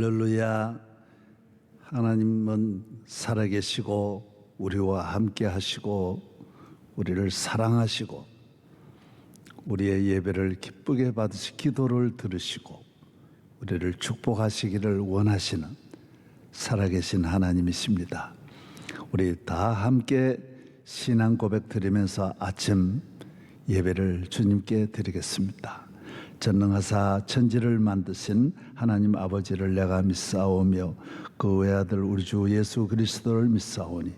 할렐루야. 하나님은 살아계시고 우리와 함께 하시고 우리를 사랑하시고 우리의 예배를 기쁘게 받으시 기도를 들으시고 우리를 축복하시기를 원하시는 살아계신 하나님이십니다. 우리 다 함께 신앙 고백 드리면서 아침 예배를 주님께 드리겠습니다. 전능하사 천지를 만드신 하나님 아버지를 내가 믿사오며 그 외아들 우리 주 예수 그리스도를 믿사오니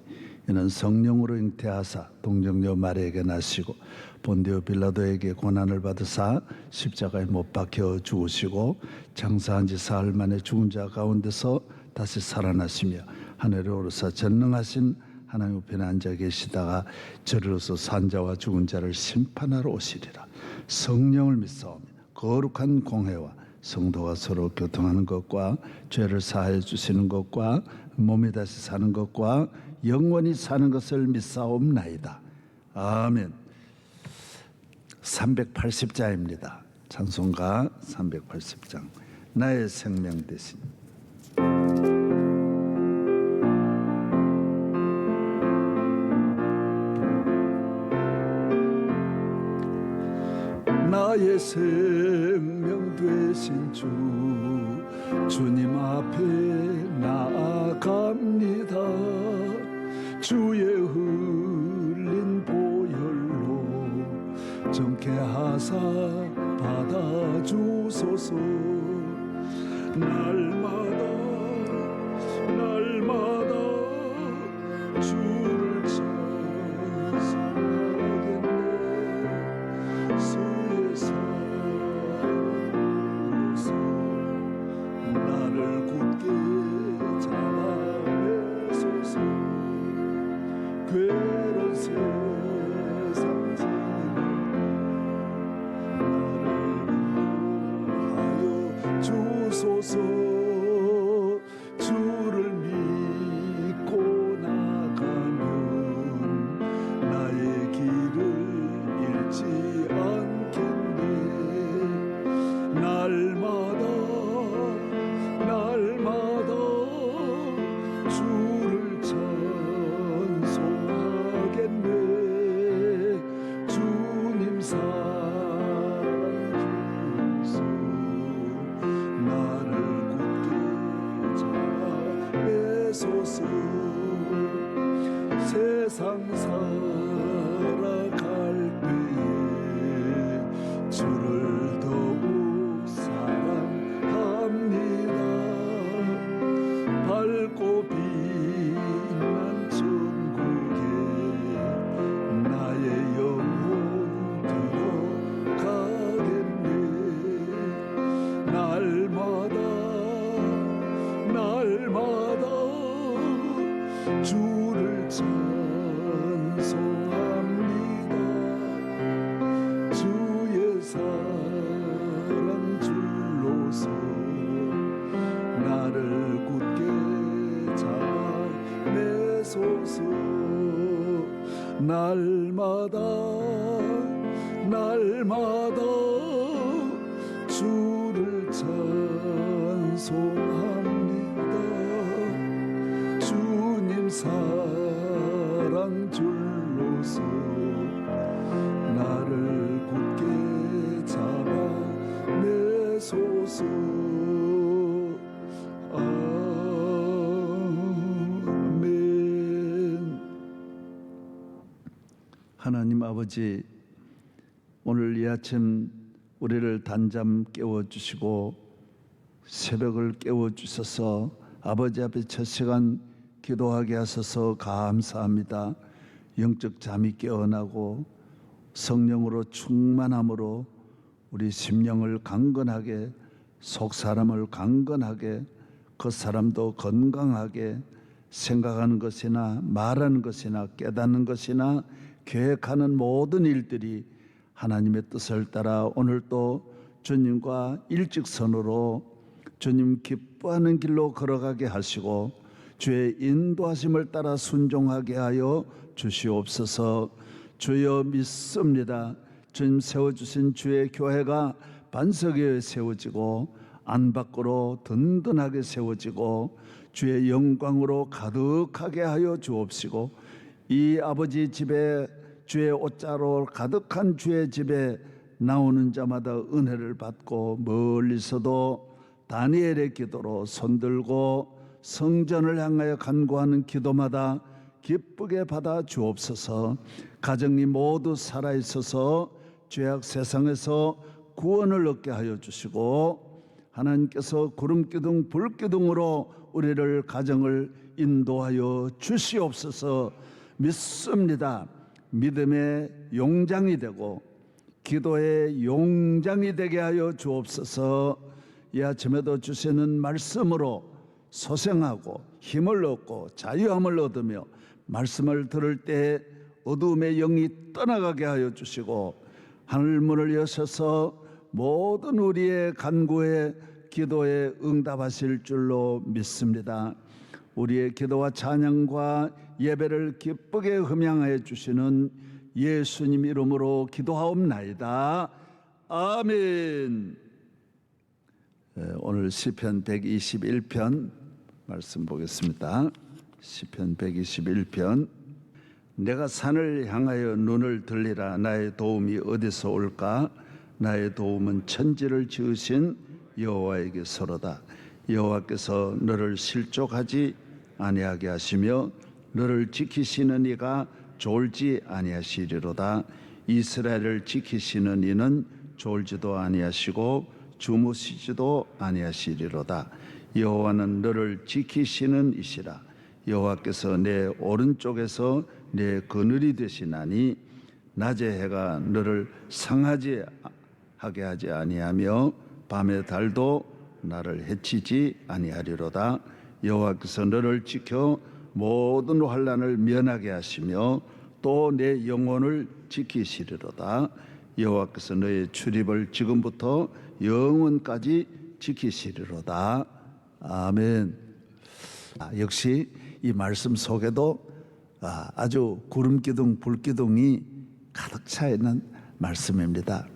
이는 성령으로 잉태하사 동정녀 마리아에게 나시고 본디오 빌라도에게 고난을 받으사 십자가에 못 박혀 죽으시고 장사한 지 사흘 만에 죽은 자 가운데서 다시 살아나시며 하늘에 오르사 전능하신 하나님 우편에 앉아 계시다가 저리로서 산자와 죽은 자를 심판하러 오시리라. 성령을 믿사오며 거룩한 공회와 성도가 서로 교통하는 것과 죄를 사하여 주시는 것과 몸이 다시 사는 것과 영원히 사는 것을 믿사옵나이다. 아멘. 380자입니다. 찬송가 380장. 나의 생명 대신. 나의 생명 되신 주 주님 앞에 나아갑니다. 주의 흘린 보혈로 정케하사 받아주소서. 날마다 주를 찬송하겠네. 주의 사랑으로서 나를 굳게 잡아내소서. 괴로운 세상 나를 인도하여 주소서. 주를 믿고 나가면 나의 길을 잃지 않겠네. 날마다 주를 찬송하겠네. 주님 사랑 주소. 나를 굳게 잡아내소서. 세상 살아갈 때에 주를 더욱 사랑합니다. 밝고 빛난 천국에 나의 영혼 들어가겠네. 날마다 주를 찬송합니다. 주의 사랑 줄로서 나를 굳게 잡아내소서. 날마다 주를 찬송합니다. 주님 사랑 줄로서 나를 굳게 잡아내소서. 아멘. 하나님 아버지, 오늘 이 아침 우리를 단잠 깨워주시고 새벽을 깨워주셔서 아버지 앞에 첫 시간 기도하게 하셔서 감사합니다. 영적 잠이 깨어나고 성령으로 충만함으로 우리 심령을 강건하게, 속 사람을 강건하게, 겉사람도 건강하게 생각하는 것이나 말하는 것이나 깨닫는 것이나 계획하는 모든 일들이 하나님의 뜻을 따라 오늘 또 주님과 일직선으로 주님 기뻐하는 길로 걸어가게 하시고 주의 인도하심을 따라 순종하게 하여 주시옵소서. 주여 믿습니다. 주님 세워주신 주의 교회가 반석에 세워지고 안팎으로 든든하게 세워지고 주의 영광으로 가득하게 하여 주옵시고, 이 아버지 집에 주의 옷자로 가득한 주의 집에 나오는 자마다 은혜를 받고 멀리서도 다니엘의 기도로 손들고 성전을 향하여 간구하는 기도마다 기쁘게 받아 주옵소서. 가정이 모두 살아있어서 죄악 세상에서 구원을 얻게 하여 주시고, 하나님께서 구름기둥 불기둥으로 우리를 가정을 인도하여 주시옵소서. 믿습니다. 믿음의 용장이 되고 기도의 용장이 되게 하여 주옵소서. 이 아침에도 주시는 말씀으로 소생하고 힘을 얻고 자유함을 얻으며 말씀을 들을 때 어두움의 영이 떠나가게 하여 주시고, 하늘문을 여셔서 모든 우리의 간구에 기도에 응답하실 줄로 믿습니다. 우리의 기도와 찬양과 예배를 기쁘게 흠양하여 주시는 예수님 이름으로 기도하옵나이다. 아멘. 오늘 시편 121편 말씀 보겠습니다. 시편 121편. 내가 산을 향하여 눈을 들리라. 나의 도움이 어디서 올까? 나의 도움은 천지를 지으신 여호와에게서로다. 여호와께서 너를 실족하지 아니하게 하시며 너를 지키시는 이가 졸지 아니하시리로다. 이스라엘을 지키시는 이는 졸지도 아니하시고 주무시지도 아니하시리로다. 여호와는 너를 지키시는 이시라. 여호와께서 내 오른쪽에서 내 그늘이 되시나니 낮의 해가 너를 상하지 하게 하지 아니하며 밤의 달도 나를 해치지 아니하리로다. 여호와께서 너를 지켜 모든 환난을 면하게 하시며 또 내 영혼을 지키시리로다. 여호와께서 너의 출입을 지금부터 영원까지 지키시리로다. 아멘. 역시 이 말씀 속에도 아주 구름기둥 불기둥이 가득 차 있는 말씀입니다.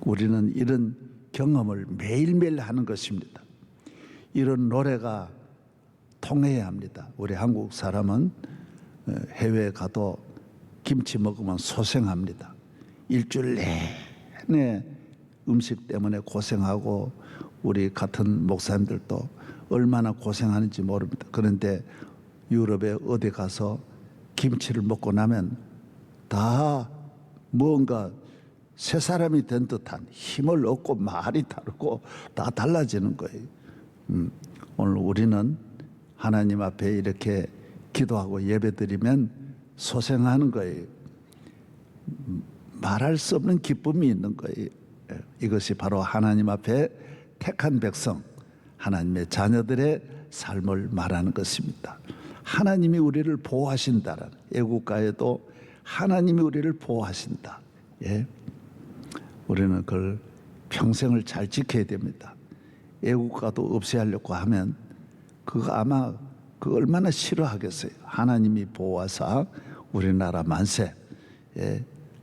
우리는 이런 경험을 매일매일 하는 것입니다. 이런 노래가 통해야 합니다. 우리 한국 사람은 해외에 가도 김치 먹으면 소생합니다. 일주일 내내 음식 때문에 고생하고, 우리 같은 목사님들도 얼마나 고생하는지 모릅니다. 그런데 유럽에 어디 가서 김치를 먹고 나면 다 뭔가 새 사람이 된 듯한 힘을 얻고 말이 다르고 다 달라지는 거예요. 오늘 우리는 하나님 앞에 이렇게 기도하고 예배드리면 소생하는 거예요. 말할 수 없는 기쁨이 있는 거예요. 이것이 바로 하나님 앞에 택한 백성, 하나님의 자녀들의 삶을 말하는 것입니다. 하나님이 우리를 보호하신다라는, 애국가에도 하나님이 우리를 보호하신다. 우리는 그걸 평생을 잘 지켜야 됩니다. 애국가도 없애하려고 하면 그거 아마 얼마나 싫어하겠어요. 하나님이 보호하사 우리나라 만세.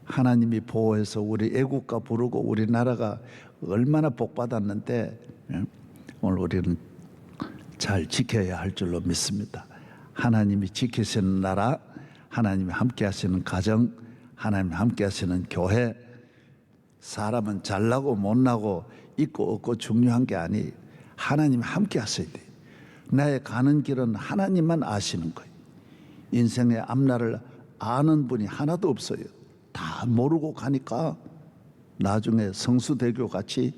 하나님이 보호해서 우리 애국가 부르고 우리나라가 얼마나 복받았는데, 오늘 우리는 잘 지켜야 할 줄로 믿습니다. 하나님이 지키시는 나라, 하나님이 함께 하시는 가정, 하나님이 함께 하시는 교회. 사람은 잘나고 못나고 있고 없고 중요한 게 아니에요. 하나님이 함께 하셔야 돼요. 나의 가는 길은 하나님만 아시는 거예요. 인생의 앞날을 아는 분이 하나도 없어요. 다 모르고 가니까 나중에 성수대교 같이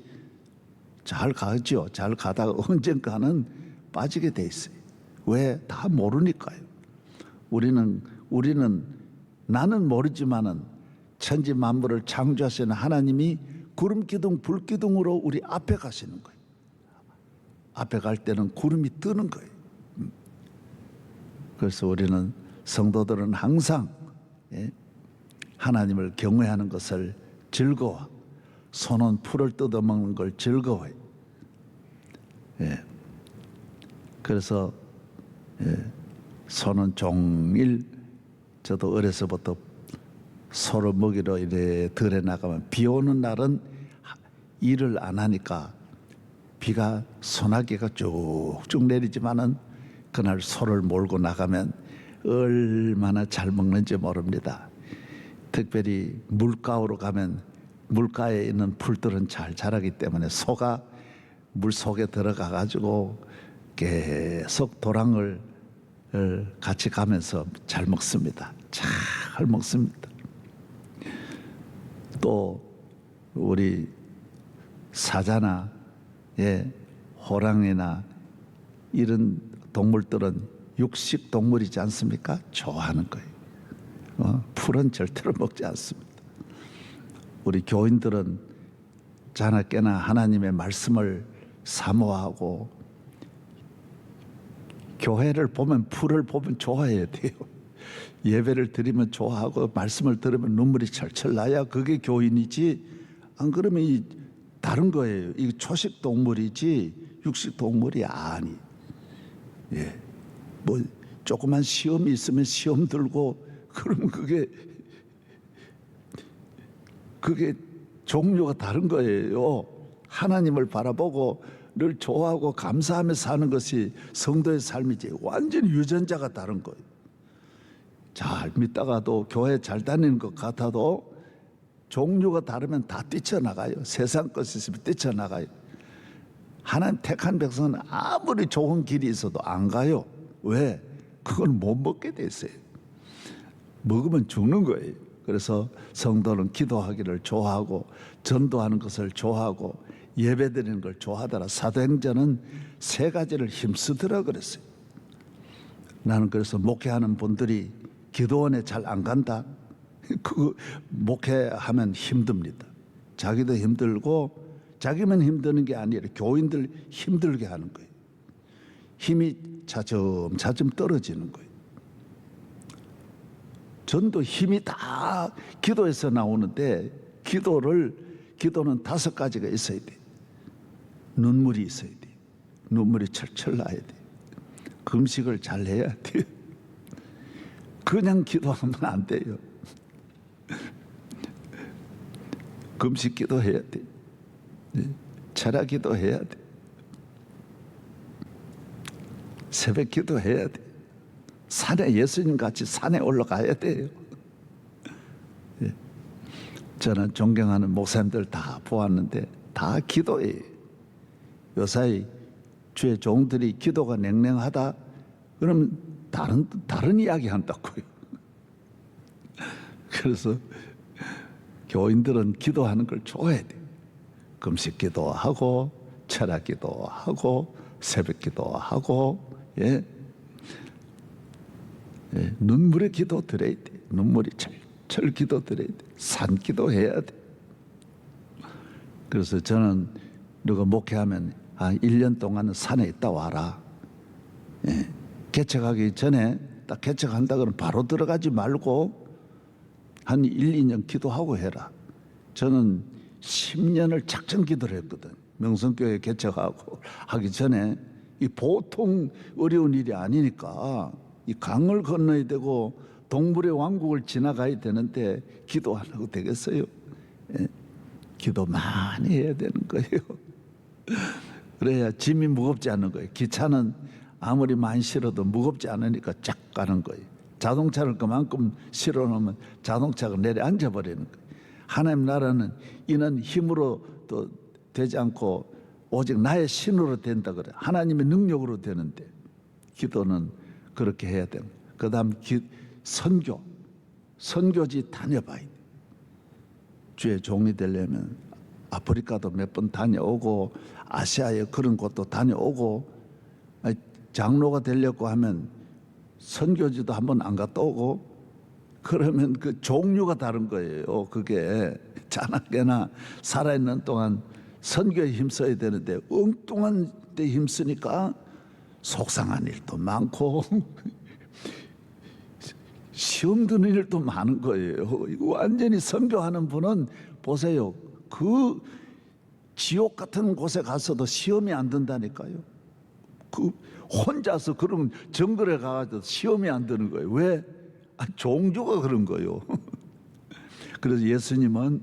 잘 가죠. 잘 가다가 언젠가는 빠지게 돼 있어요. 왜? 다 모르니까요. 우리는 나는 모르지만은 천지 만물을 창조하시는 하나님이 구름기둥 불기둥으로 우리 앞에 가시는 거예요. 앞에 갈 때는 구름이 뜨는 거예요. 그래서 우리는 성도들은 항상 하나님을 경외하는 것을 즐거워, 손은 풀을 뜯어먹는 걸 즐거워해. 그래서 손은 종일, 저도 어려서부터 소를 먹이러 이래 들에 나가면 비 오는 날은 일을 안 하니까 비가 소나기가 쭉쭉 내리지만은 그날 소를 몰고 나가면 얼마나 잘 먹는지 모릅니다. 특별히 물가로 가면 물가에 있는 풀들은 잘 자라기 때문에 소가 물 속에 들어가 가지고 계속 도랑을 같이 가면서 잘 먹습니다. 잘 먹습니다. 또 우리 사자나 호랑이나 이런 동물들은 육식 동물이지 않습니까? 좋아하는 거예요. 풀은 절대로 먹지 않습니다. 우리 교인들은 자나 깨나 하나님의 말씀을 사모하고 교회를 보면 풀을 보면 좋아해야 돼요. 예배를 드리면 좋아하고 말씀을 들으면 눈물이 철철 나야 그게 교인이지. 안 그러면 이 다른 거예요. 이 초식 동물이지 육식 동물이 아니. 뭐 조그만 시험이 있으면 시험 들고 그러면 그게 종류가 다른 거예요. 하나님을 바라보고 늘 좋아하고 감사하며 사는 것이 성도의 삶이지 완전히 유전자가 다른 거예요. 잘 믿다가도 교회 잘 다니는 것 같아도 종류가 다르면 다 뛰쳐나가요. 세상 것 있으면 뛰쳐나가요. 하나님 택한 백성은 아무리 좋은 길이 있어도 안 가요. 왜? 그걸 못 먹게 돼 있어요. 먹으면 죽는 거예요. 그래서 성도는 기도하기를 좋아하고 전도하는 것을 좋아하고 예배드리는 걸 좋아하더라. 사도행전은 세 가지를 힘쓰더라 그랬어요. 나는 그래서 목회하는 분들이 기도원에 잘 안 간다. 그 목회하면 힘듭니다. 자기도 힘들고 자기만 힘드는 게 아니라 교인들 힘들게 하는 거예요. 힘이 차츰차츰 떨어지는 거예요. 전도 힘이 다 기도에서 나오는데 기도는 5가지가 있어야 돼. 눈물이 있어야 돼. 눈물이 철철 나야 돼. 금식을 잘 해야 돼. 그냥 기도하면 안 돼요. 금식 기도해야 돼. 철학 기도해야 돼. 새벽 기도해야 돼. 산에 예수님 같이 산에 올라가야 돼요. 저는 존경하는 목사님들 다 보았는데 다 기도해요. 요사이 주의 종들이 기도가 냉랭하다 그러면 다른 이야기 한다고요. 그래서 교인들은 기도하는 걸 좋아해야 돼. 금식 기도하고 철학 기도하고 새벽 기도하고 눈물의 기도 드려야 돼. 눈물이 철철 기도 드려야 돼. 산 기도해야 돼. 그래서 저는 누가 목회하면 1년 동안은 산에 있다 와라. 개척하기 전에 딱 개척한다 그러면 바로 들어가지 말고 한 1, 2년 기도하고 해라. 저는 10년을 작정 기도를 했거든. 명성교회 개척하고 하기 전에 이 보통 어려운 일이 아니니까 이 강을 건너야 되고 동물의 왕국을 지나가야 되는데 기도 안 하고 되겠어요? 기도 많이 해야 되는 거예요. 그래야 짐이 무겁지 않은 거예요. 기차는 아무리 많이 실어도 무겁지 않으니까 쫙 가는 거예요. 자동차를 그만큼 실어놓으면 자동차가 내려앉아 버리는 거예요. 하나님 나라는 이는 힘으로 또 되지 않고 오직 나의 신으로 된다 그래. 하나님의 능력으로 되는데 기도는 그렇게 해야 되는. 그다음 선교지 다녀봐야 돼. 주의 종이 되려면 아프리카도 몇 번 다녀오고 아시아에 그런 곳도 다녀오고 장로가 되려고 하면 선교지도 한번 안 갔다 오고 그러면 그 종류가 다른 거예요. 그게 자나깨나 살아있는 동안 선교에 힘써야 되는데 엉뚱한 데 힘쓰니까 속상한 일도 많고 시험 드는 일도 많은 거예요. 완전히 선교하는 분은 보세요. 그 지옥 같은 곳에 가서도 시험이 안 든다니까요. 그 혼자서 그러면 정글에 가가지고 시험이 안 드는 거예요. 왜? 종교가 그런 거예요. 그래서 예수님은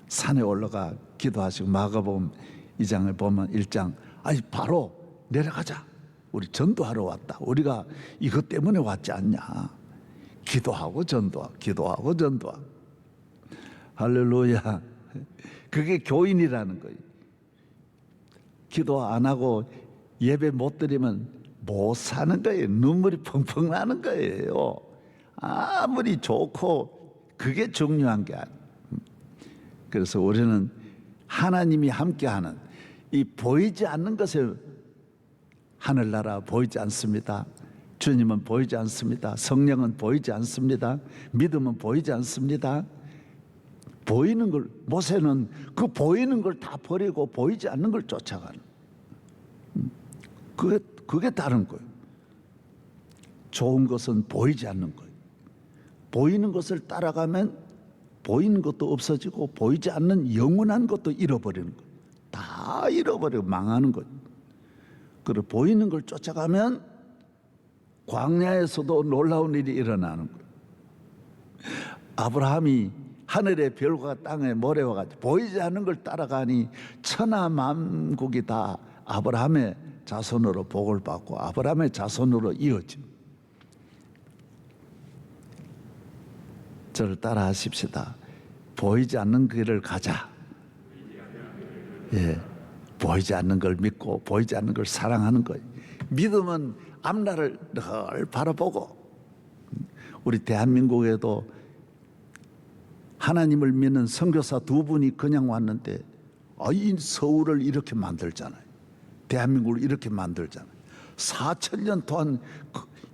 산에 올라가 기도하시고 마가복음 2장에 보면 1장 아니 바로 내려가자. 우리 전도하러 왔다. 우리가 이것 때문에 왔지 않냐. 기도하고 전도하고 기도하고 전도하고. 할렐루야. 그게 교인이라는 거예요. 기도 안 하고 예배 못 드리면 못 사는 거예요. 눈물이 펑펑 나는 거예요. 아무리 좋고 그게 중요한 게 아니에요. 그래서 우리는 하나님이 함께하는 이 보이지 않는 것에 하늘나라 보이지 않습니다. 주님은 보이지 않습니다. 성령은 보이지 않습니다. 믿음은 보이지 않습니다. 보이는 걸, 모세는 그 보이는 걸 다 버리고 보이지 않는 걸 쫓아가는. 그게 다른 거예요. 좋은 것은 보이지 않는 거예요. 보이는 것을 따라가면 보이는 것도 없어지고 보이지 않는 영원한 것도 잃어버리는 거예요. 다 잃어버리고 망하는 거예요. 그리고 보이는 걸 쫓아가면 광야에서도 놀라운 일이 일어나는 거예요. 아브라함이 하늘의 별과 땅의 모래와 같이 보이지 않는 걸 따라가니 천하 만국이 다 아브라함의 자손으로 복을 받고 아브라함의 자손으로 이어짐. 저를 따라 하십시다. 보이지 않는 길을 가자. 예, 보이지 않는 걸 믿고 보이지 않는 걸 사랑하는 거예요. 믿음은 앞날을 늘 바라보고. 우리 대한민국에도 하나님을 믿는 선교사 2분이 그냥 왔는데 이 서울을 이렇게 만들잖아요. 대한민국을 이렇게 만들잖아요. 4,000년 동안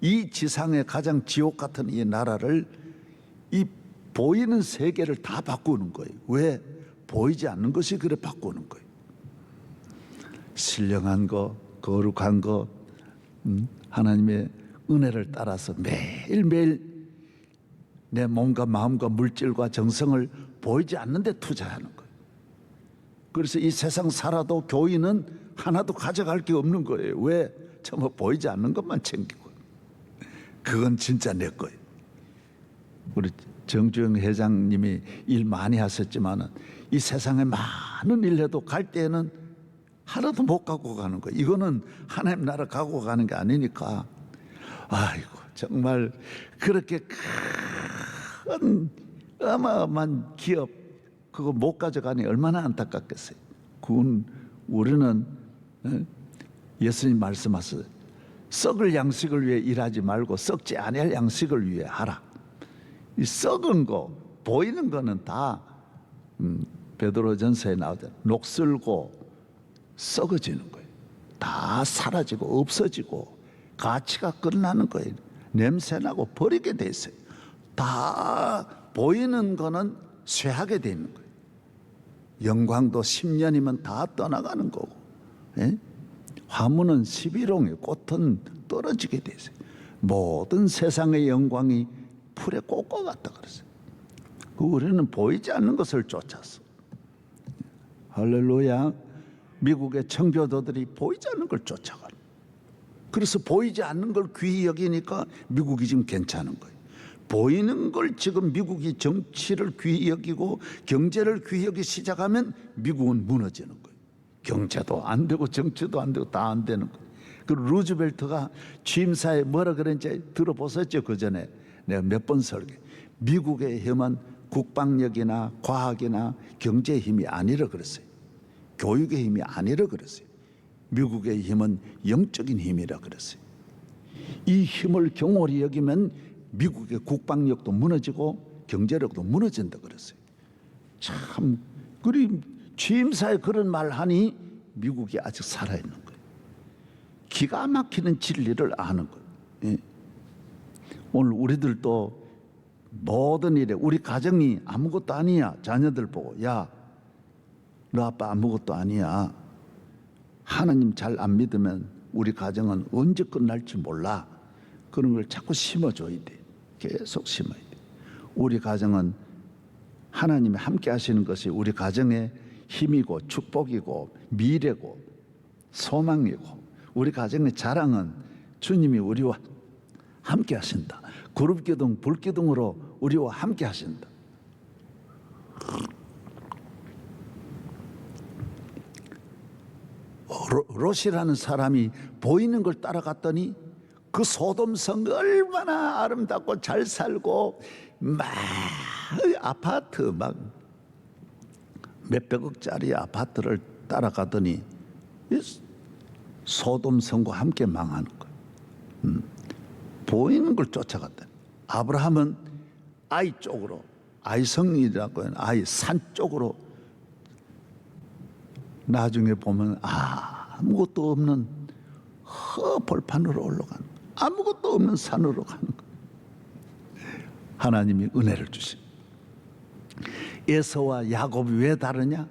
이 지상의 가장 지옥 같은 이 나라를 이 보이는 세계를 다 바꾸는 거예요. 왜? 보이지 않는 것이 그래 바꾸는 거예요. 신령한 거, 거룩한 거, 하나님의 은혜를 따라서 매일매일 내 몸과 마음과 물질과 정성을 보이지 않는 데 투자하는 거예요. 그래서 이 세상 살아도 교인은 하나도 가져갈 게 없는 거예요. 왜? 전부 보이지 않는 것만 챙기고. 그건 진짜 내 거예요. 우리 정주영 회장님이 일 많이 하셨지만 이 세상에 많은 일 해도 갈 때는 하나도 못 갖고 가는 거예요. 이거는 하나님 나라 갖고 가는 게 아니니까. 아이고 정말 그렇게 큰 어마어마한 기업 그거 못 가져가니 얼마나 안타깝겠어요. 그건 우리는 예수님 말씀하셨어요. 썩을 양식을 위해 일하지 말고 썩지 아니할 양식을 위해 하라. 이 썩은 거 보이는 거는 다 베드로전서에 나오잖아요. 녹슬고 썩어지는 거예요. 다 사라지고 없어지고 가치가 끝나는 거예요. 냄새나고 버리게 돼 있어요. 다 보이는 거는 쇠하게 돼 있는 거예요. 영광도 10년이면 다 떠나가는 거고, 예? 화무는 11홍에 꽃은 떨어지게 돼 있어요. 모든 세상의 영광이 풀에 꽃과 같다 그랬어요. 우리는 보이지 않는 것을 쫓았어. 할렐루야. 미국의 청교도들이 보이지 않는 걸 쫓아가는. 그래서 보이지 않는 걸 귀히 여기니까 미국이 지금 괜찮은 거예요. 보이는 걸 지금 미국이 정치를 귀히 여기고 경제를 귀히 여기 시작하면 미국은 무너지는 거예요. 경제도 안 되고 정치도 안 되고 다 안 되는 거예요. 그 루즈벨트가 취임사에 뭐라 그랬는지 들어보셨죠? 그 전에 내가 몇 번 설계. 미국의 힘은 국방력이나 과학이나 경제의 힘이 아니라 그랬어요. 교육의 힘이 아니라 그랬어요. 미국의 힘은 영적인 힘이라 그랬어요. 이 힘을 경홀히 여기면 미국의 국방력도 무너지고 경제력도 무너진다 그랬어요. 참, 그리 취임사에 그런 말 하니 미국이 아직 살아있는 거예요. 기가 막히는 진리를 아는 거예요. 예. 오늘 우리들도 모든 일에 우리 가정이 아무것도 아니야. 자녀들 보고 야, 너 아빠 아무것도 아니야. 하나님 잘 안 믿으면 우리 가정은 언제 끝날지 몰라. 그런 걸 자꾸 심어줘야 돼. 계속 심어야 돼. 우리 가정은 하나님이 함께 하시는 것이 우리 가정의 힘이고 축복이고 미래고 소망이고 우리 가정의 자랑은 주님이 우리와 함께 하신다. 그룹기둥 불기둥으로 우리와 함께 하신다. 롯이라는 사람이 보이는 걸 따라갔더니 그 소돔성 얼마나 아름답고 잘 살고 막 아파트 막 몇백억짜리 아파트를 따라가더니 소돔성과 함께 망하는 거예요. 보이는 걸 쫓아갔더니 아브라함은 아이 쪽으로, 아이성이라고 하는 아이 산 쪽으로, 나중에 보면 아무것도 없는 허벌판으로 올라가는 거예요. 아무것도 없는 산으로 가는 거예요. 하나님이 은혜를 주십니다. 에서와 야곱이 왜 다르냐?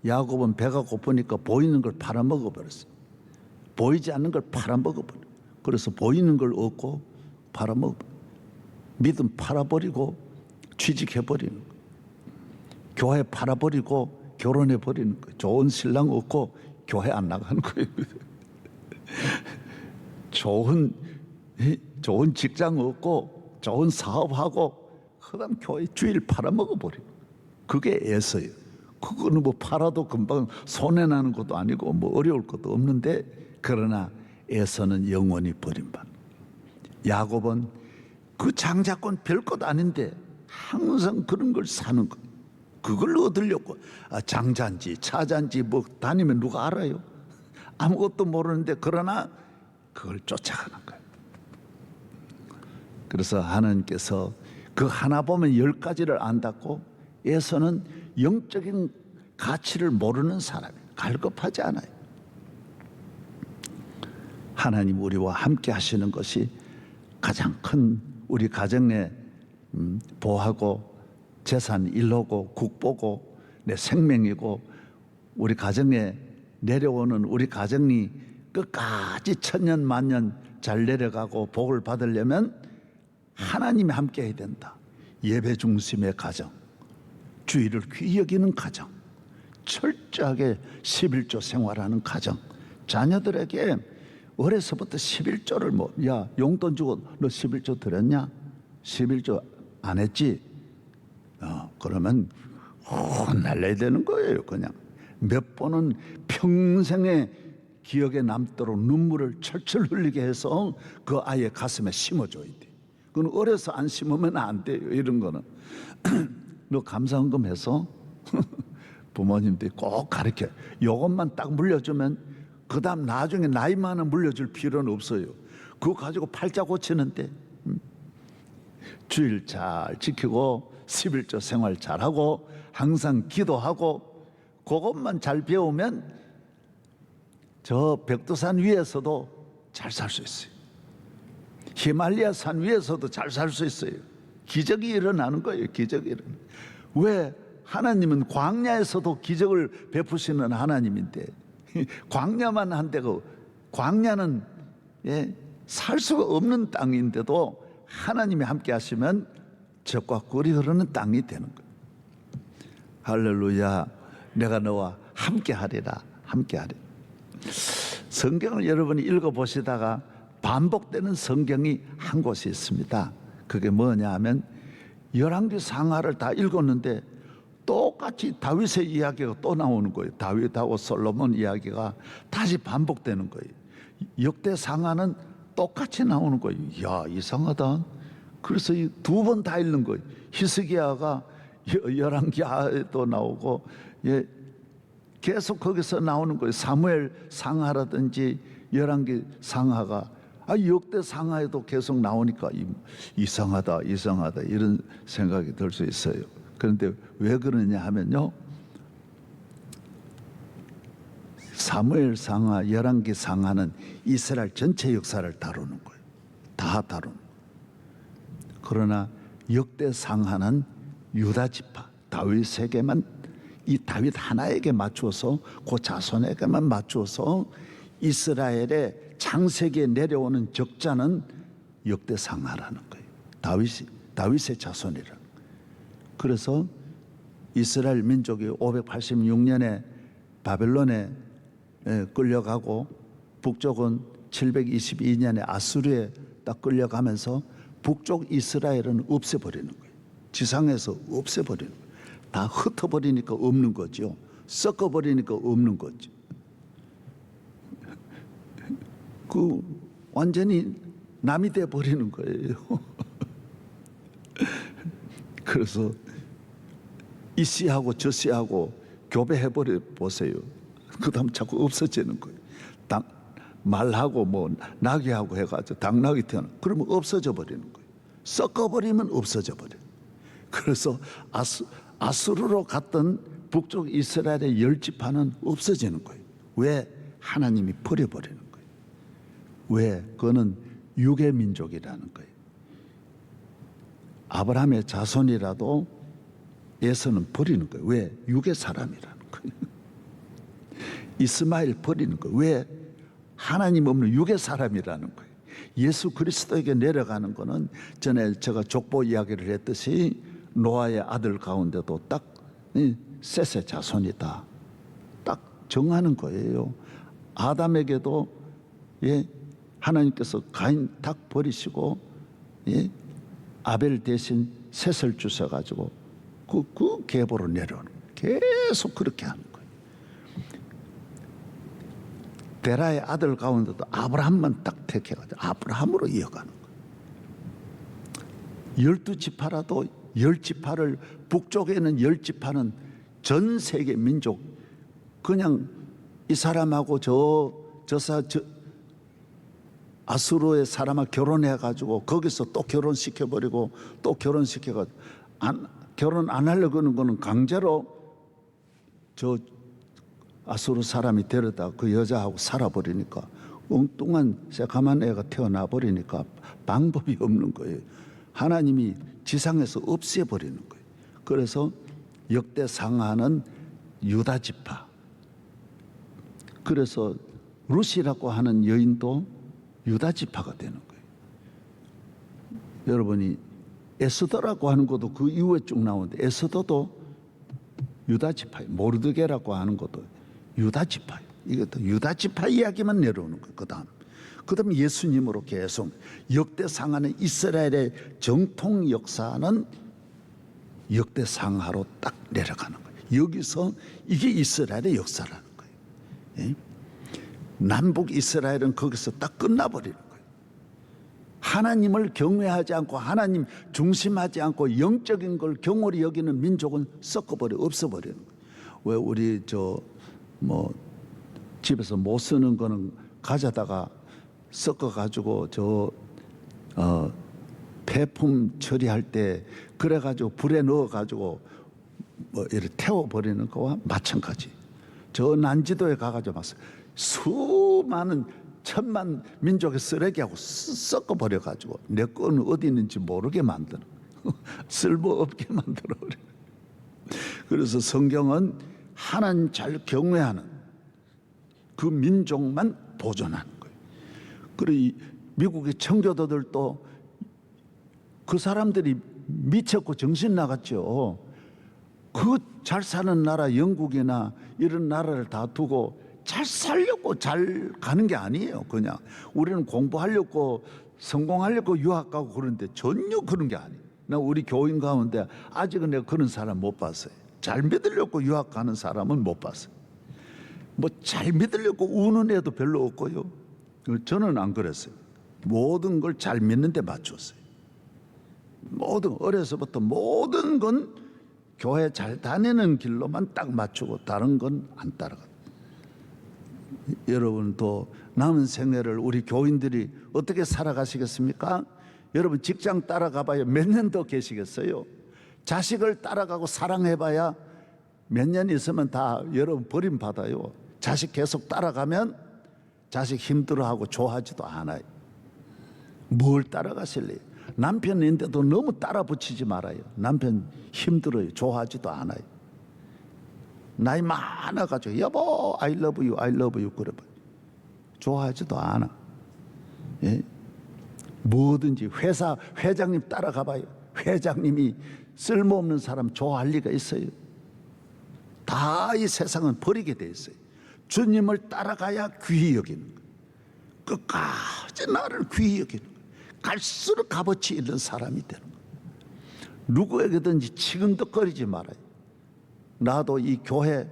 야곱은 배가 고프니까 보이는 걸 팔아먹어 버렸어요. 보이지 않는 걸 팔아먹어 버려요. 그래서 보이는 걸 얻고 팔아먹어 버려요. 믿음 팔아버리고 취직해버리는 거예요. 교회 팔아버리고 결혼해버리는 거예요. 좋은 신랑 얻고 교회 안 나가는 거예요. 좋은 직장 얻고 좋은 사업하고 그다음 교회 주일 팔아먹어 버리고, 그게 에서예요. 그거는 뭐 팔아도 금방 손해나는 것도 아니고 뭐 어려울 것도 없는데, 그러나 에서는 영원히 버림받는. 야곱은 그 장자권 별것 아닌데 항상 그런 걸 사는 거예요. 그걸 얻으려고 장자인지 차자인지 뭐 다니면 누가 알아요? 아무것도 모르는데 그러나 그걸 쫓아가는 거예요. 그래서 하나님께서 그 하나 보면 10가지를 안다고, 에서는 영적인 가치를 모르는 사람이에요. 갈급하지 않아요. 하나님 우리와 함께 하시는 것이 가장 큰 우리 가정에 보하고 재산 일호고 국보고 내 생명이고, 우리 가정에 내려오는 우리 가정이 끝까지 천년 만년 잘 내려가고 복을 받으려면 하나님이 함께 해야 된다. 예배 중심의 가정, 주의를 귀히 여기는 가정, 철저하게 11조 생활하는 가정, 자녀들에게 어려서부터 11조를 야 용돈 주고 너 11조 드렸냐? 11조 안 했지? 그러면 혼날려야 되는 거예요. 그냥 몇 번은 평생의 기억에 남도록 눈물을 철철 흘리게 해서 그 아이의 가슴에 심어줘야 돼. 그건 어려서 안 심으면 안 돼요. 이런 거는 너 감사헌금 해서 부모님들이 꼭 가르쳐. 요것만 딱 물려주면 그 다음 나중에 나이 많아 물려줄 필요는 없어요. 그거 가지고 팔자 고치는데 주일 잘 지키고 11조 생활 잘하고 항상 기도하고 그것만 잘 배우면 저 백두산 위에서도 잘 살 수 있어요. 히말리아 산 위에서도 잘 살 수 있어요. 기적이 일어나는 거예요. 기적이 일어나는. 왜? 하나님은 광야에서도 기적을 베푸시는 하나님인데, 광야만 한데고, 광야는 살 수가 없는 땅인데도 하나님이 함께 하시면 젖과 꿀이 흐르는 땅이 되는 거예요. 할렐루야. 내가 너와 함께 하리라. 함께 하리라. 성경을 여러분이 읽어보시다가 반복되는 성경이 한 곳이 있습니다. 그게 뭐냐 하면 열왕기 상하를 다 읽었는데 똑같이 다윗의 이야기가 또 나오는 거예요. 다윗하고 솔로몬 이야기가 다시 반복되는 거예요. 역대 상하는 똑같이 나오는 거예요. 야, 이상하다. 그래서 2번 다 읽는 거예요. 히스기야가 열왕기에도 나오고, 계속 거기서 나오는 거예요. 사무엘 상하라든지 열왕기 상하가 역대 상하에도 계속 나오니까 이상하다 이런 생각이 들 수 있어요. 그런데 왜 그러냐 하면요, 사무엘 상하, 열왕기 상하는 이스라엘 전체 역사를 다루는 거예요. 다 다루는 거예요. 그러나 역대 상하는 유다 지파 다윗에게만, 이 다윗 하나에게 맞추어서 그 자손에게만 맞추어서 이스라엘의 창세기에 내려오는 적자는 역대 상하라는 거예요. 다윗의 자손이라는. 그래서 이스라엘 민족이 586년에 바벨론에 끌려가고 북쪽은 722년에 아수르에 딱 끌려가면서 북쪽 이스라엘은 없애버리는 거예요. 지상에서 없애버리는 거예요. 다 흩어버리니까 없는 거죠. 섞어버리니까 없는 거죠. 그 완전히 남이 돼 버리는 거예요. 그래서 이 씨하고 저 씨하고 교배해 버려 보세요. 그다음 자꾸 없어지는 거예요. 말하고 뭐 나귀하고 해가지고 당나귀 태어나 그러면 없어져 버리는 거예요. 섞어버리면 없어져 버려. 그래서 아수르로 갔던 북쪽 이스라엘의 10지파는 없어지는 거예요. 왜? 하나님이 버려버리는 거예요. 왜? 그거는 육의 민족이라는 거예요. 아브라함의 자손이라도 에서는 버리는 거예요. 왜? 육의 사람이라는 거예요. 이스마엘 버리는 거예요. 왜? 하나님 없는 육의 사람이라는 거예요. 예수 그리스도에게 내려가는 거는 전에 제가 족보 이야기를 했듯이 노아의 아들 가운데도 딱 셋의 자손이다. 딱 정하는 거예요. 아담에게도 하나님께서 가인 딱 버리시고 아벨 대신 셋을 주셔가지고 그 계보로 내려오는 거예요. 계속 그렇게 하는 거예요. 데라의 아들 가운데도 아브라함만 딱 택해가지고 아브라함으로 이어가는 거예요. 12지파라도 10지파를 북쪽에 있는 10지파는 전 세계 민족 그냥 이 사람하고 저 아수르의 사람하고 결혼해가지고 거기서 또 결혼시켜버리고 또 결혼시켜가지고 결혼 안 하려고 하는 거는 강제로 저 아수르 사람이 데려다 그 여자하고 살아버리니까 엉뚱한 새까만 애가 태어나 버리니까 방법이 없는 거예요. 하나님이 지상에서 없애버리는 거예요. 그래서 역대 상하는 유다 지파. 그래서 루시라고 하는 여인도 유다 지파가 되는 거예요. 여러분이 에스더라고 하는 것도 그 이후에 쭉 나오는데 에스더도 유다 지파예요. 모르드게라고 하는 것도 유다 지파예요. 이것도 유다 지파 이야기만 내려오는 거예요. 그다음 예수님으로 계속 역대상하는 이스라엘의 정통 역사는 역대상하로 딱 내려가는 거예요. 여기서 이게 이스라엘의 역사라는 거예요. 남북 이스라엘은 거기서 딱 끝나버리는 거예요. 하나님을 경외하지 않고 하나님 중심하지 않고 영적인 걸 경홀히 여기는 민족은 섞어버려 없어버리는 거예요. 왜 우리 집에서 못 쓰는 거는 가져다가 섞어가지고 폐품 처리할 때 그래가지고 불에 넣어가지고 이렇게 태워버리는 거와 마찬가지. 저 난지도에 가가지고 막 수많은 천만 민족의 쓰레기하고 섞어버려가지고 내 거는 어디 있는지 모르게 만드는 쓸모없게 만들어버려. 그래서 성경은 하나님 잘 경외하는 그 민족만 보존하는 거예요. 그리고 미국의 청교도들도 그 사람들이 미쳤고 정신 나갔죠. 그 잘 사는 나라 영국이나 이런 나라를 다 두고 잘 살려고 잘 가는 게 아니에요. 그냥 우리는 공부하려고 성공하려고 유학 가고 그러는데 전혀 그런 게 아니에요. 나 우리 교인 가운데 아직은 내가 그런 사람 못 봤어요. 잘 믿으려고 유학 가는 사람은 못 봤어요. 잘 믿으려고 우는 애도 별로 없고요. 저는 안 그랬어요. 모든 걸 잘 믿는 데 맞췄어요. 어려서부터 모든 건 교회 잘 다니는 길로만 딱 맞추고 다른 건 안 따라가요. 여러분도 남은 생애를 우리 교인들이 어떻게 살아가시겠습니까? 여러분 직장 따라가봐야 몇 년 더 계시겠어요? 자식을 따라가고 사랑해봐야 몇 년 있으면 다 여러분 버림받아요. 자식 계속 따라가면 자식 힘들어하고 좋아하지도 않아요. 뭘 따라가실래요? 남편인데도 너무 따라 붙이지 말아요. 남편 힘들어요. 좋아하지도 않아요. 나이 많아가지고 여보 I love you, I love you 그래봐요. 좋아하지도 않아. 뭐든지 회장님 따라가봐요. 회장님이 쓸모없는 사람 좋아할 리가 있어요. 다 이 세상은 버리게 돼 있어요. 주님을 따라가야 귀히 여기는 거예요. 끝까지 나를 귀히 여기는 거예요. 갈수록 값어치 있는 사람이 되는 거예요. 누구에게든지 치근덕거리지 말아요. 나도 이 교회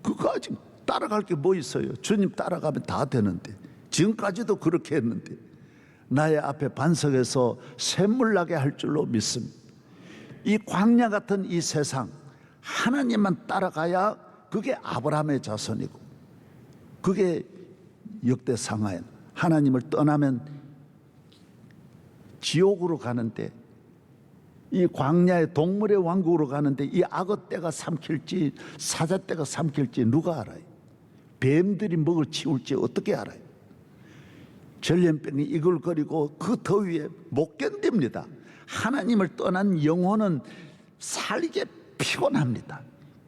그거 아직 따라갈 게 뭐 있어요? 주님 따라가면 다 되는데, 지금까지도 그렇게 했는데 나의 앞에 반석에서 샘물 나게 할 줄로 믿습니다. 이 광야 같은 이 세상 하나님만 따라가야 그게 아브라함의 자손이고, 그게 역대상하에 하나님을 떠나면 지옥으로 가는데, 이 광야의 동물의 왕국으로 가는데 이 악어 떼가 삼킬지 사자 떼가 삼킬지 누가 알아요? 뱀들이 먹을 치울지 어떻게 알아요? 전염병이 이글거리고 그 더위에 못 견딥니다. 하나님을 떠난 영혼은 살게 피곤합니다.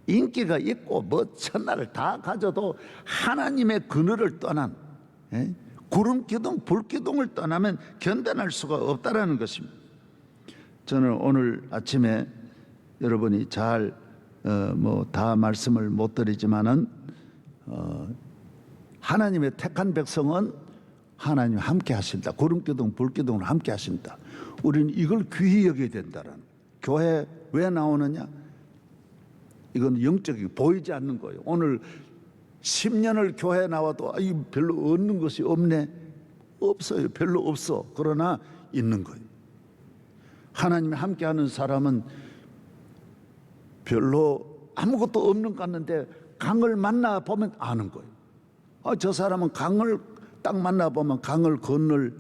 인기가 있고 뭐 천하를 다 가져도 하나님의 그늘을 떠난, 구름 기둥 불 기둥을 떠나면 견뎌낼 수가 없다라는 것입니다. 저는 오늘 아침에 여러분이 잘 다 말씀을 못 드리지만은 하나님의 택한 백성은 하나님 함께 하신다. 구름 기둥 불 기둥을 함께 하신다. 우리는 이걸 귀히 여겨야 된다라는. 교회 왜 나오느냐? 이건 영적인 보이지 않는 거예요. 오늘 10년을 교회에 나와도 별로 얻는 것이 없네. 없어요. 별로 없어. 그러나 있는 거예요. 하나님이 함께하는 사람은 별로 아무것도 없는 것 같는데 강을 만나보면 아는 거예요. 저 사람은 강을 딱 만나보면 강을 건널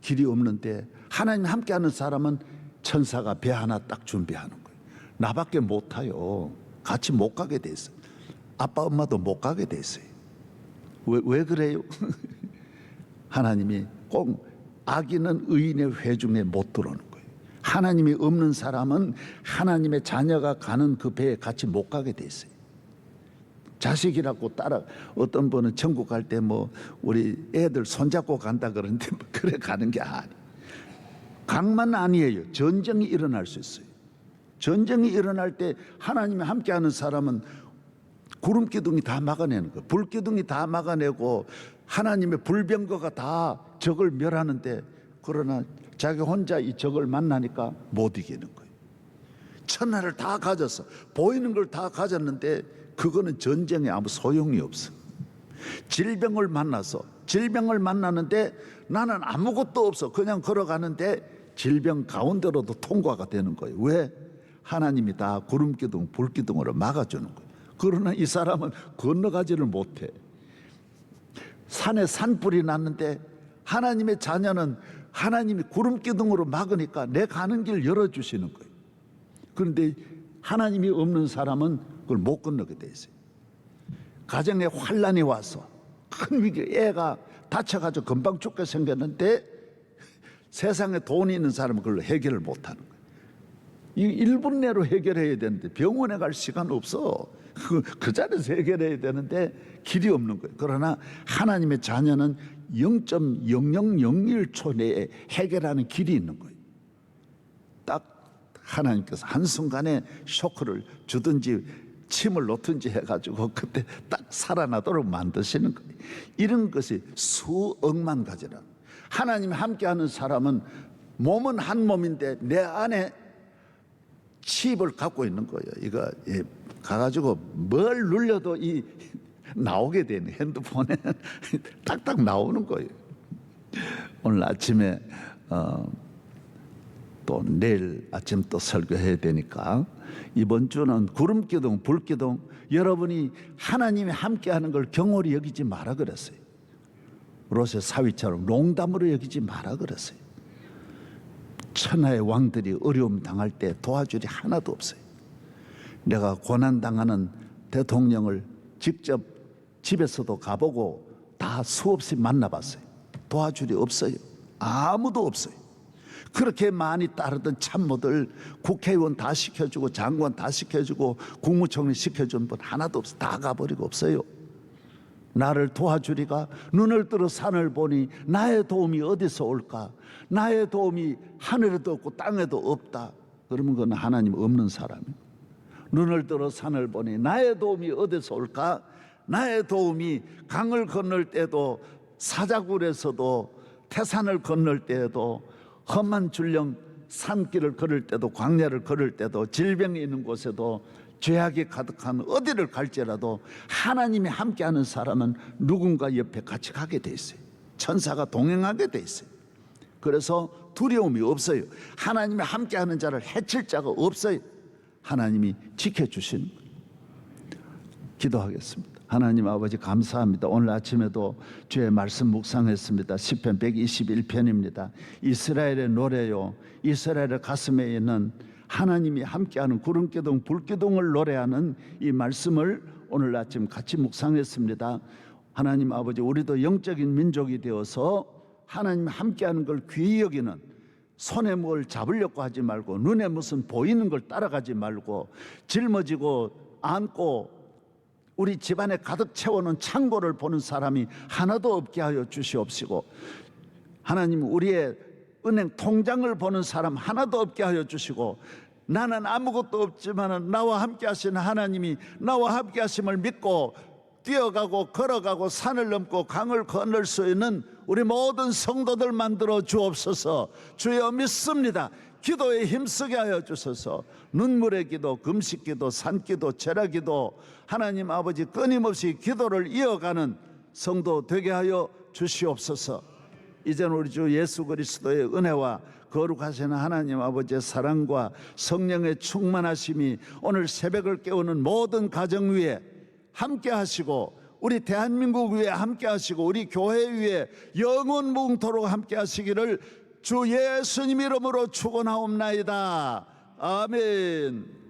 길이 없는데, 하나님 함께하는 사람은 천사가 배 하나 딱 준비하는 거예요. 나밖에 못 타요. 같이 못 가게 돼 있어요. 아빠 엄마도 못 가게 돼 있어요. 왜 그래요? 하나님이 꼭 악인은 의인의 회중에 못 들어오는 거예요. 하나님이 없는 사람은 하나님의 자녀가 가는 그 배에 같이 못 가게 돼 있어요. 자식이라고 따라, 어떤 분은 천국 갈 때 뭐 우리 애들 손잡고 간다 그러는데 뭐 그래 가는 게 아니에요. 강만 아니에요. 전쟁이 일어날 수 있어요. 전쟁이 일어날 때 하나님이 함께하는 사람은 구름 기둥이 다 막아내는 거예요. 불 기둥이 다 막아내고 하나님의 불병거가 다 적을 멸하는데, 그러나 자기 혼자 이 적을 만나니까 못 이기는 거예요. 천하를 다 가졌어. 보이는 걸 다 가졌는데 그거는 전쟁에 아무 소용이 없어. 질병을 만나는데 나는 아무것도 없어. 그냥 걸어가는데 질병 가운데로도 통과가 되는 거예요. 왜? 하나님이 다 구름기둥 불기둥으로 막아주는 거예요. 그러나 이 사람은 건너가지를 못해. 산에 산불이 났는데 하나님의 자녀는 하나님이 구름기둥으로 막으니까 내 가는 길 열어주시는 거예요. 그런데 하나님이 없는 사람은 그걸 못 건너게 돼 있어요. 가정에 환란이 와서 큰 위기, 애가 다쳐가지고 금방 죽게 생겼는데 세상에 돈이 있는 사람은 그걸 해결을 못하는 거예요. 이 1분 내로 해결해야 되는데 병원에 갈 시간 없어. 그 자리에서 해결해야 되는데 길이 없는 거예요. 그러나 하나님의 자녀는 0.0001초 내에 해결하는 길이 있는 거예요. 딱 하나님께서 한순간에 쇼크를 주든지 침을 놓든지 해가지고 그때 딱 살아나도록 만드시는 거예요. 이런 것이 수억만 가지라. 하나님이 함께하는 사람은 몸은 한 몸인데 내 안에 칩을 갖고 있는 거예요. 이거 가가지고 뭘 눌려도 나오게 되는, 핸드폰에 딱딱 나오는 거예요. 오늘 아침에 또 내일 아침 또 설교해야 되니까 이번 주는 구름기둥 불기둥, 여러분이 하나님이 함께하는 걸 경홀히 여기지 마라 그랬어요. 롯의 사위처럼 농담으로 여기지 마라 그랬어요. 천하의 왕들이 어려움 당할 때 도와줄이 하나도 없어요. 내가 고난 당하는 대통령을 직접 집에서도 가보고 다 수없이 만나봤어요. 도와줄이 없어요. 아무도 없어요. 그렇게 많이 따르던 참모들, 국회의원 다 시켜주고 장관 다 시켜주고 국무총리 시켜준 분 하나도 없어요. 다 가버리고 없어요. 나를 도와주리가 눈을 들어 산을 보니 나의 도움이 어디서 올까? 나의 도움이 하늘에도 없고 땅에도 없다. 그러면 그건 하나님 없는 사람이에요. 눈을 들어 산을 보니 나의 도움이 어디서 올까? 나의 도움이 강을 건널 때도, 사자굴에서도, 태산을 건널 때에도, 험한 줄령 산길을 걸을 때도, 광야를 걸을 때도, 질병이 있는 곳에도, 죄악이 가득한 어디를 갈지라도 하나님이 함께하는 사람은 누군가 옆에 같이 가게 돼 있어요. 천사가 동행하게 돼 있어요. 그래서 두려움이 없어요. 하나님이 함께하는 자를 해칠 자가 없어요. 하나님이 지켜주신 거예요. 기도하겠습니다. 하나님 아버지 감사합니다. 오늘 아침에도 주의 말씀 묵상했습니다. 시편 121편입니다. 이스라엘의 노래요, 이스라엘의 가슴에 있는 하나님이 함께하는 구름기둥 불기둥을 노래하는 이 말씀을 오늘 아침 같이 묵상했습니다. 하나님 아버지, 우리도 영적인 민족이 되어서 하나님 함께하는 걸 귀히 여기는, 손에 뭘 잡으려고 하지 말고 눈에 무슨 보이는 걸 따라가지 말고 짊어지고 안고 우리 집안에 가득 채워놓은 창고를 보는 사람이 하나도 없게 하여 주시옵시고, 하나님 우리의 은행 통장을 보는 사람 하나도 없게 하여 주시고, 나는 아무것도 없지만 나와 함께 하시는 하나님이 나와 함께 하심을 믿고 뛰어가고 걸어가고 산을 넘고 강을 건널 수 있는 우리 모든 성도들 만들어 주옵소서. 주여 믿습니다. 기도에 힘쓰게 하여 주소서. 눈물의 기도, 금식 기도, 산기도, 절야기도, 하나님 아버지 끊임없이 기도를 이어가는 성도 되게 하여 주시옵소서. 이제는 우리 주 예수 그리스도의 은혜와 거룩하신 하나님 아버지의 사랑과 성령의 충만하심이 오늘 새벽을 깨우는 모든 가정 위에 함께 하시고, 우리 대한민국 위에 함께 하시고, 우리 교회 위에 영원 뭉토록 함께 하시기를 주 예수님 이름으로 축원하옵나이다. 아멘.